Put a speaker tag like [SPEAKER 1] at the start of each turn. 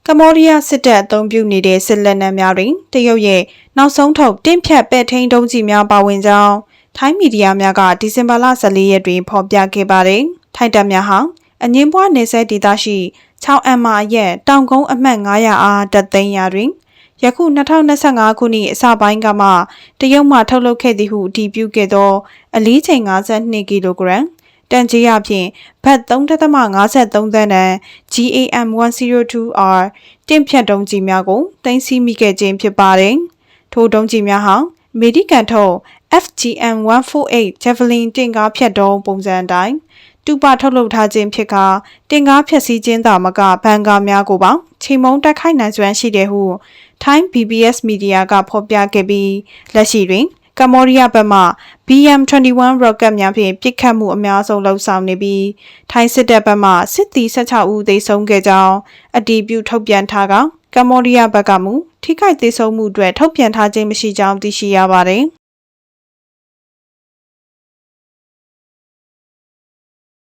[SPEAKER 1] ကမ္ဘောဒီးယားစစ်တပ်အုံပြုနေတဲ့စစ်လက်နက်များတွင်တရုတ်ရဲ့နောက်ဆုံးထုတ်တင့်ဖြတ်ပဲ့ထိန်းဒုံးကျည်များပါဝင်ကြောင်းထိုင်းမီဒီယာများကဒီဇင်ဘာလ14ရက်တွင်ဖော်ပြခဲ့ပါတယ်။ထိုင်းတပ်များဟာအငင်းပွားနေဆဲဒေသရှိ6M ရဲ့တောင်ကုန်းအမှတ်900အားတပ်သိမ်းရာတွင်ယခု2025ခုနှစ်အစပိုင်းကမှတရုတ်မှထုတ်လုပ်ခဲ့သည်ဟုအတည်ပြုခဲ့သောအလေးချိန်52ကီလိုဂရမ်တန်ကြေးအပြင်ဘတ်3.53သန်းတန် GAM-102R တင့်ဖြတ်ဒုံးကျည်များကိုတင်စီမိခဲ့ခြင်းဖြစ်ပါတယ်။ထိုဒုံးကျည်များဟာအမေရိကန်ထုတ် FGM-148 Javelin တင့်ကားဖြတ်ဒုံးပုံစံအတိုင်းတူပါထုတ်လုပ်ထားခြင်းဖြစ်ကာတင်ကားဖြတ်စည်းခြင်းသာမကဘန်ကာများကိုပါချိန်မုံတိုက်ခိုက်နိုင်စွမ်းရှိတယ်ဟုထိုင်း BBS မီဒီယာကဖော်ပြခဲ့ပြီးလက်ရှိတွင်ကမ္ဘောဒီးယားဘက်မှ BM-21 rocket များဖြင့်ပစ်ခတ်မှုအများဆုံးလှုပ်ဆောင်နေပြီးထိုင်းစစ်တပ်ဘက်မှစစ်သည်16ဦးသေဆုံးခဲ့ကြောင်းအတည်ပြုထုတ်ပြန်ထားကကမ္ဘောဒီးယားဘက်ကမူထိခိုက်သေဆုံးမှုအတွက်ထုတ်ပြန်ထားခြင်းမရှိကြောင်းသိရှိရပါတယ်